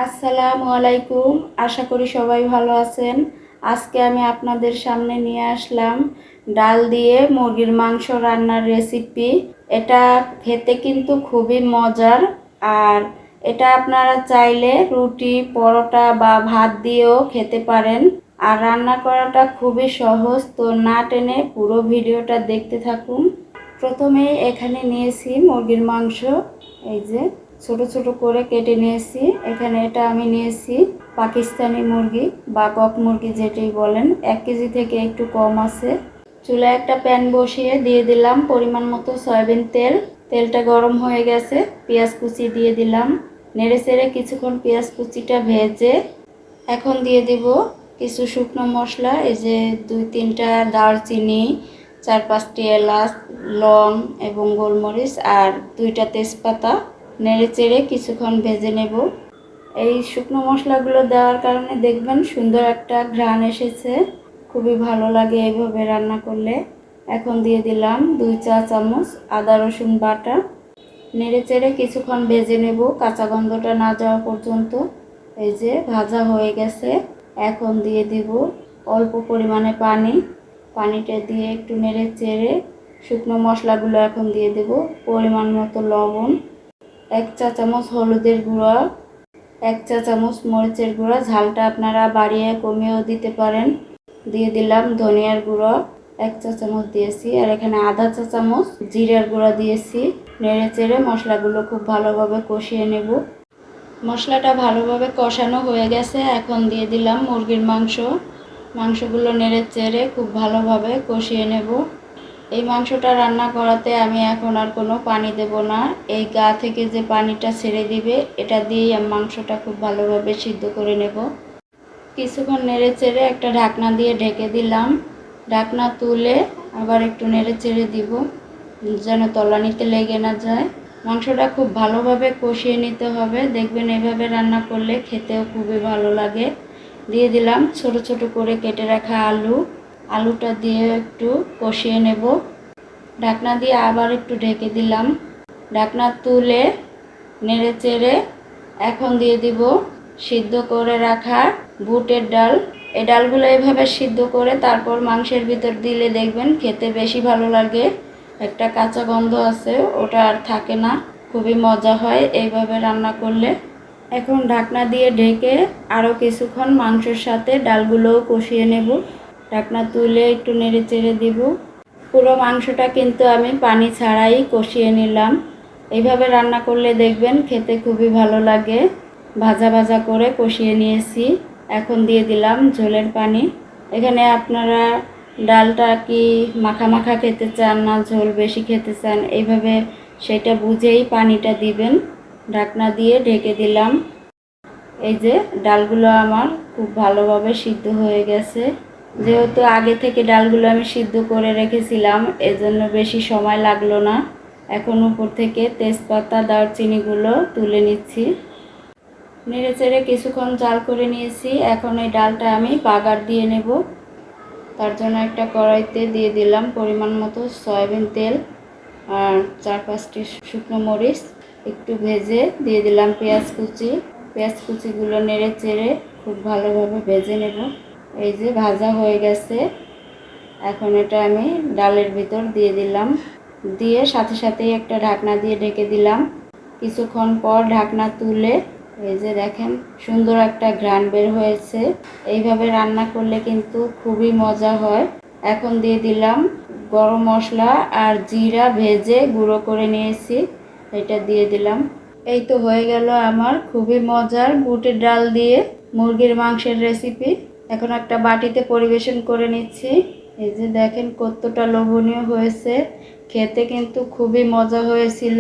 আসসালামু আলাইকুম। আশা করি সবাই ভালো আছেন। আজকে আমি আপনাদের সামনে নিয়ে আসলাম ডাল দিয়ে মুরগির মাংস রান্নার রেসিপি। এটা খেতে কিন্তু খুবই মজার, আর এটা আপনারা চাইলে রুটি, পরোটা বা ভাত দিয়েও খেতে পারেন। আর রান্না করাটা খুবই সহজ, তো না টেনে পুরো ভিডিওটা দেখতে থাকুন। প্রথমে এখানে নিয়েছি মুরগির মাংস, এই যে ছোট ছোট করে কেটে নিয়েছি। এখানে এটা আমি নিয়েছি পাকিস্তানি মুরগি বা কক মুরগি যেটাই বলেন, 1 কেজি থেকে একটু কম আছে। চুলায় একটা প্যান বসিয়ে দিয়ে দিলাম পরিমাণ মতো সয়াবিন তেল। তেলটা গরম হয়ে গেছে, পেঁয়াজ কুচি দিয়ে দিলাম। নেড়ে চেড়ে কিছুক্ষণ পেঁয়াজ কুচিটা ভেজে এখন দিয়ে দিব কিছু শুকনো মশলা। এই যে 2-3টা দারচিনি, 4-5টি এলাচ, লং এবং গোলমরিচ আর 2টা তেজপাতা। নেড়ে চেড়ে কিছুক্ষণ ভেজে নেব। এই শুকনো মশলাগুলো দেওয়ার কারণে দেখবেন সুন্দর একটা ঘ্রাণ এসেছে, খুবই ভালো লাগে এইভাবে রান্না করলে। এখন দিয়ে দিলাম 2 চা চামচ আদা রসুন বাটা। নেড়ে চেড়ে কিছুক্ষণ ভেজে নেব কাঁচা গন্ধটা না যাওয়া পর্যন্ত। এই যে ভাজা হয়ে গেছে, এখন দিয়ে দিব অল্প পরিমাণে পানি। পানিটা দিয়ে একটু নেড়ে চেড়ে শুকনো মশলাগুলো এখন দিয়ে দেব। পরিমাণ মতো লবণ, 1 চা চামচ হলুদের গুঁড়া, 1 চা চামচ মরিচের গুঁড়া, ঝালটা আপনারা বাড়িয়ে কমিয়েও দিতে পারেন। দিয়ে দিলাম ধনিয়ার গুঁড়ো, 1 চা চামচ দিয়েছি। আর এখানে আধা চা চামচ জিরার গুঁড়া দিয়েছি। নেড়ে চেড়ে মশলাগুলো খুব ভালোভাবে কষিয়ে নেব। মশলাটা ভালোভাবে কষানো হয়ে গেছে, এখন দিয়ে দিলাম মুরগির মাংস। মাংসগুলো নেড়ে চেড়ে খুব ভালোভাবে কষিয়ে নেব। এই মাংসটা রান্না করাতে আমি এখন আর কোনো পানি দেব না। এই গা থেকে যে পানিটা ছেড়ে দিবে, এটা দিয়েই আমি মাংসটা খুব ভালোভাবে সিদ্ধ করে নেব। কিছুক্ষণ নেড়ে চেড়ে একটা ঢাকনা দিয়ে ঢেকে দিলাম। ঢাকনা তুলে আবার একটু নেড়ে চেড়ে দিব, যেন তলানিতে লেগে না যায়। মাংসটা খুব ভালোভাবে কষিয়ে নিতে হবে, দেখবেন এভাবে রান্না করলে খেতেও খুবই ভালো লাগে। দিয়ে দিলাম ছোট ছোট করে কেটে রাখা আলু। আলুটা দিয়ে একটু কষিয়ে নেব। ঢাকনা দিয়ে আবার একটু ঢেকে দিলাম। ঢাকনা তুলে নেড়ে চেড়ে এখন দিয়ে দিব সিদ্ধ করে রাখা বুটের ডাল। এই ডালগুলো এভাবে সিদ্ধ করে তারপর মাংসের ভিতর দিলে দেখবেন খেতে বেশি ভালো লাগে। একটা কাঁচা গন্ধ আছে, ওটা আর থাকে না, খুবই মজা হয় এইভাবে রান্না করলে। এখন ঢাকনা দিয়ে ঢেকে আরও কিছুক্ষণ মাংসের সাথে ডালগুলোও কষিয়ে নেব। ঢাকনা তুলে একটু নেড়ে চেড়ে দিব। পুরো মাংসটা কিন্তু আমি পানি ছাড়াই কষিয়ে নিলাম। এইভাবে রান্না করলে দেখবেন খেতে খুবই ভালো লাগে। ভাজা ভাজা করে কষিয়ে নিয়েছি, এখন দিয়ে দিলাম ঝোলের পানি। এখানে আপনারা ডালটা কি মাখা মাখা খেতে চান না ঝোল বেশি খেতে চান, এইভাবে সেটা বুঝেই পানিটা দিবেন। ঢাকনা দিয়ে ঢেকে দিলাম। এই যে ডালগুলো আমার খুব ভালোভাবে সিদ্ধ হয়ে গেছে। যেহেতু আগে থেকে ডালগুলো আমি সিদ্ধ করে রেখেছিলাম, এজন্য বেশি সময় লাগলো না। এখন উপর থেকে তেজপাতা দারচিনিগুলো তুলে নিচ্ছি। নেড়ে চেড়ে কিছুক্ষণ জাল করে নিয়েছি। এখন এই ডালটা আমি বাগার দিয়ে নেব। তার জন্য একটা কড়াইতে দিয়ে দিলাম পরিমাণ মতো সয়াবিন তেল আর 4-5টি শুকনো মরিচ। একটু ভেজে দিয়ে দিলাম পেঁয়াজ কুচি। পেঁয়াজ কুচিগুলো নেড়ে চেড়ে খুব ভালোভাবে ভেজে নেব। এই যে ভাজা হয়ে গেছে, এখন এটা আমি ডালের ভিতর দিয়ে দিলাম। দিয়ে সাথে সাথেই একটা ঢাকনা দিয়ে ঢেকে দিলাম। কিছুক্ষণ পর ঢাকনা তুলে এই যে দেখেন সুন্দর একটা ঘ্রাণ বের হয়েছে। এইভাবে রান্না করলে কিন্তু খুবই মজা হয়। এখন দিয়ে দিলাম গরম মশলা আর জিরা ভেজে গুঁড়ো করে নিয়েছি, এটা দিয়ে দিলাম। এই তো হয়ে গেল আমার খুবই মজার বুটের ডাল দিয়ে মুরগির মাংসের রেসিপি। এখন একটা বাটিতে পরিবেশন করে নিচ্ছি। এই যে দেখেন কতটা লোভনীয় হয়েছে, খেতে কিন্তু খুবই মজা হয়েছিল।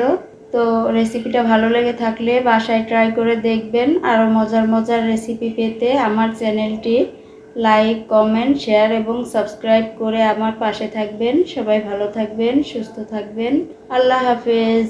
তো রেসিপিটা ভালো লেগে থাকলে বাসায় ট্রাই করে দেখবেন। আরও মজার মজার রেসিপি পেতে আমার চ্যানেলটি লাইক, কমেন্ট, শেয়ার এবং সাবস্ক্রাইব করে আমার পাশে থাকবেন। সবাই ভালো থাকবেন, সুস্থ থাকবেন। আল্লাহ হাফেজ।